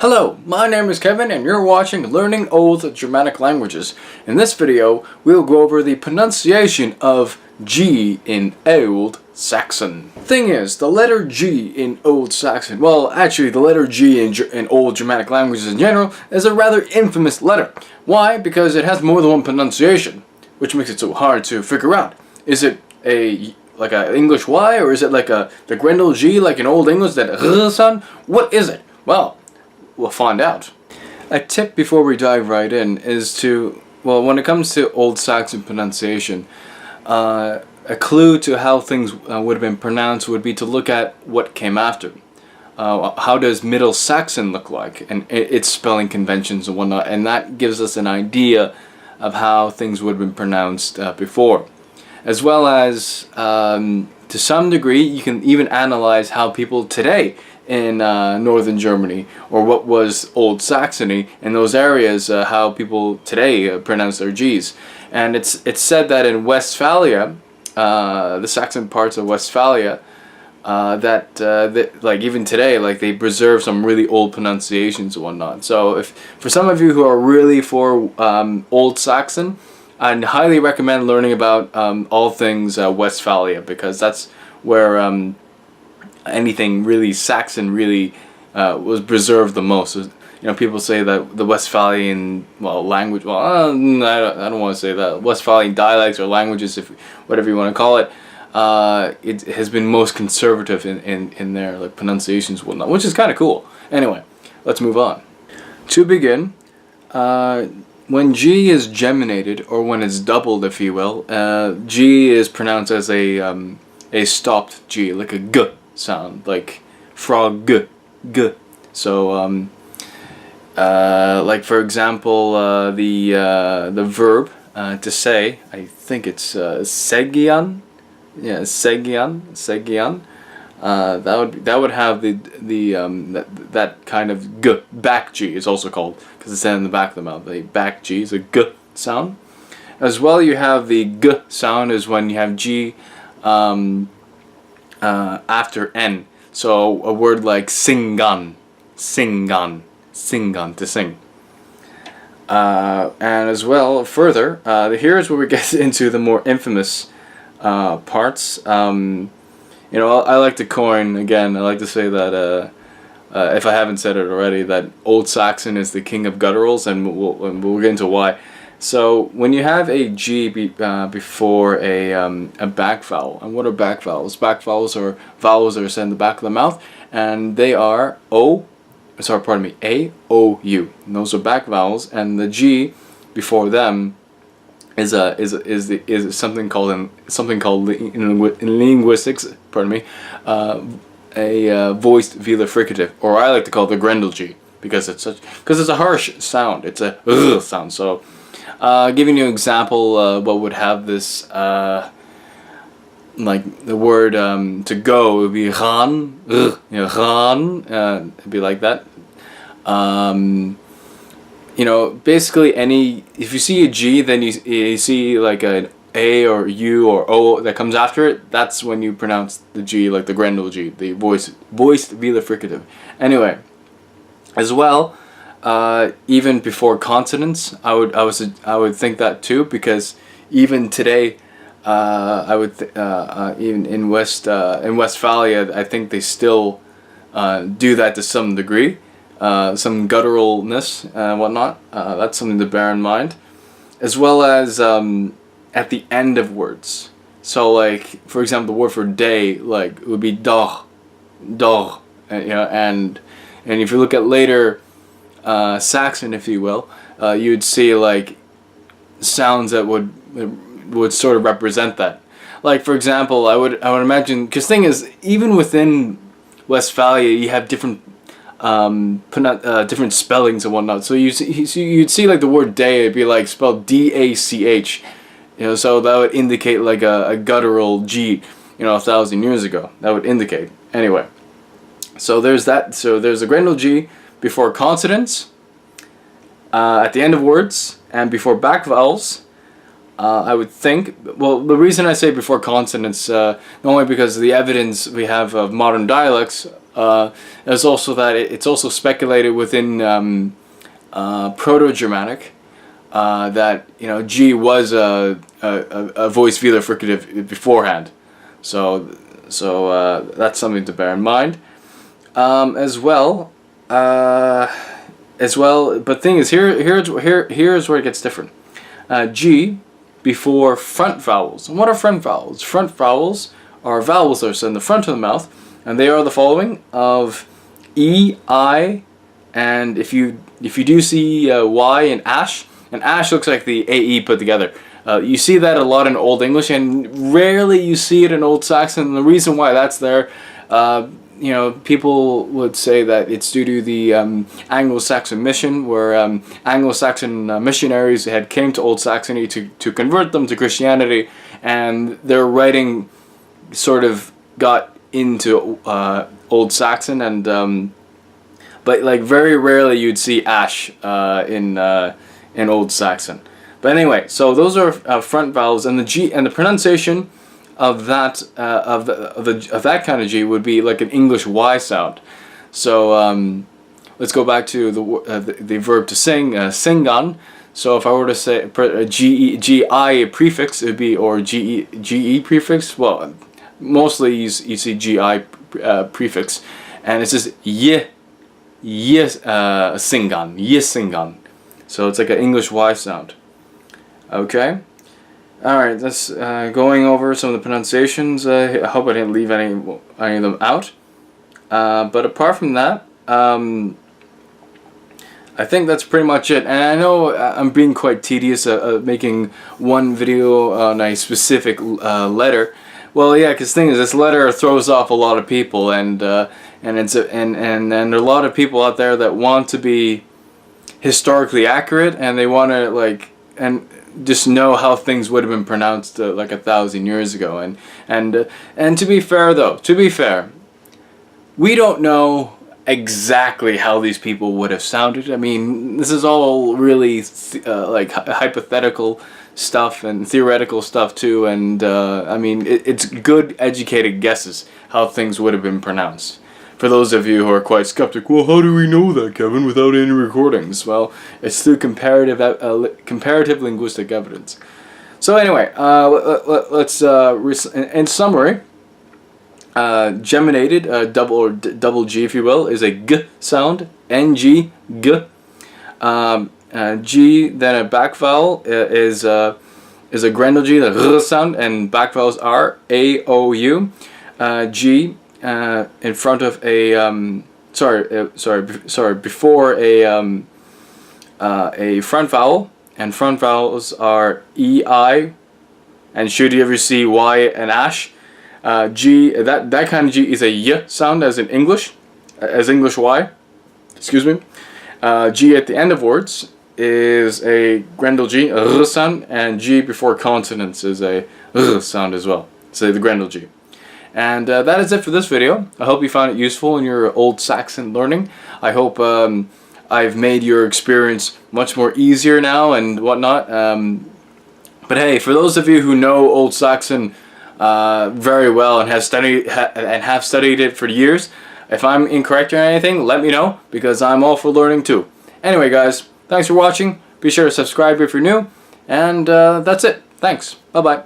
Hello, my name is Kevin and you're watching Learning Old Germanic Languages. In this video, we'll go over the pronunciation of G in Old Saxon. Thing is, the letter G in Old Saxon, well actually the letter G in Old Germanic languages in general, is a rather infamous letter. Why? Because it has more than one pronunciation, which makes it so hard to figure out. Is it like an English Y, or is it like the Grendel G like in Old English, that R sound? What is it? Well, we'll find out. A tip before we dive right in is to, well, when it comes to Old Saxon pronunciation, a clue to how things would have been pronounced would be to look at what came after. How does Middle Saxon look like, and its spelling conventions and whatnot, and that gives us an idea of how things would have been pronounced before. As well as, to some degree, you can even analyze how people today in northern Germany, or what was Old Saxony in those areas, how people today pronounce their G's. And it's said that in Westphalia, the Saxon parts of Westphalia, that like even today, like they preserve some really old pronunciations and whatnot. So if for some of you who are really for Old Saxon, I'd highly recommend learning about all things Westphalia, because that's where anything really Saxon really was preserved the most. You know, people say that the Westphalian, well, language, well, I don't want to say that. Westphalian dialects or languages, if whatever you want to call it, it has been most conservative in their like pronunciations and whatnot, which is kind of cool. Anyway, let's move on. To begin, when G is geminated, or when it's doubled, if you will, G is pronounced as a stopped G, like a G sound, like frog G. So, like for example, the verb to say, I think it's segian. Yeah, segian. That would have that kind of G, back G is also called, because it's in the back of the mouth. The back G is a G sound. As well, you have the G sound is when you have G after N. So a word like singan, to sing. And as well, further, here's where we get into the more infamous parts. You know, I like to coin, again, I like to say that, if I haven't said it already, that Old Saxon is the king of gutturals, and we'll get into why. So, when you have a G before a back vowel, and what are back vowels? Back vowels are vowels that are said in the back of the mouth, and they are A, O, U. And those are back vowels, and the G before them is something called in linguistics, a voiced velar fricative, or I like to call it the Grendel G, because it's a harsh sound. It's a sound. So, giving you an example, what would have this, like the word to go would be gaan, gaan, it'd be like that. You know, basically if you see a G, then you see like an A or U or O that comes after it, that's when you pronounce the G like the Grendel G, the voiced velar fricative. Anyway, as well, even before consonants, I would think that too, because even today, I would even in Westphalia, I think they still do that to some degree. Some gutturalness and whatnot. That's something to bear in mind, as well as at the end of words. So, like for example, the word for day, like it would be dag, you know, and if you look at later Saxon, if you will, you'd see like sounds that would sort of represent that. Like for example, I would imagine, because thing is, even within Westphalia, you have different different spellings and whatnot. So you'd see like the word day, it'd be like spelled D-A-C-H, you know, so that would indicate like a guttural G, you know, 1,000 years ago. That would indicate. Anyway, so there's that. So there's a Grendel G before consonants, at the end of words, and before back vowels. I would think, well, the reason I say before consonants, not only because of the evidence we have of modern dialects, There's also that it's also speculated within Proto-Germanic that G was a voice velar fricative beforehand. So that's something to bear in mind. As well. But thing is, here's where it gets different. G before front vowels. And what are front vowels? Front vowels are vowels that are in the front of the mouth, and they are the following of E, I, and if you do see Y and ash looks like the AE put together. You see that a lot in Old English, and rarely you see it in Old Saxon. And the reason why that's there, people would say that it's due to the Anglo-Saxon mission, where Anglo-Saxon missionaries had came to Old Saxony to convert them to Christianity, and their writing sort of got into Old Saxon, and but like very rarely you'd see ash in Old Saxon. But anyway, so those are front vowels, and the G and the pronunciation of that of that kind of G would be like an English Y sound. So let's go back to the verb to sing, singan. So if I were to say GI prefix, it would be, or GE prefix. Well, mostly you see GI prefix, and it says singan, singan. So it's like an English Y sound. Okay. Alright, that's going over some of the pronunciations. I hope I didn't leave any of them out. But apart from that, I think that's pretty much it. And I know I'm being quite tedious making one video on a specific letter. Well, yeah, because the thing is, this letter throws off a lot of people, and it's and there are a lot of people out there that want to be historically accurate, and they want to just know how things would have been pronounced like 1,000 years ago. And to be fair, we don't know exactly how these people would have sounded. I mean, this is all really hypothetical stuff and theoretical stuff too, and I mean, it's good educated guesses how things would have been pronounced. For those of you who are quite skeptic, well, how do we know that, Kevin, without any recordings? Well, it's through comparative linguistic evidence. So anyway, let's in summary, geminated, double G, if you will, is a G sound, ng, G. G, then a back vowel is a grendel G, the R sound, and back vowels are A, O, U. G in front of a before a front vowel, and front vowels are E, I, and should you ever see Y and ash, G, that kind of G is a Y sound as in English, English Y, excuse me. G at the end of words is a grendel G, a R sound, and G before consonants is a R sound as well, so the grendel G. And that is it for this video. I hope you found it useful in your Old Saxon learning. I hope I've made your experience much more easier now and whatnot. But hey, for those of you who know Old Saxon very well and have studied it for years, if I'm incorrect or anything, let me know, because I'm all for learning too. Anyway, guys, thanks for watching. Be sure to subscribe if you're new, and that's it. Thanks. Bye bye.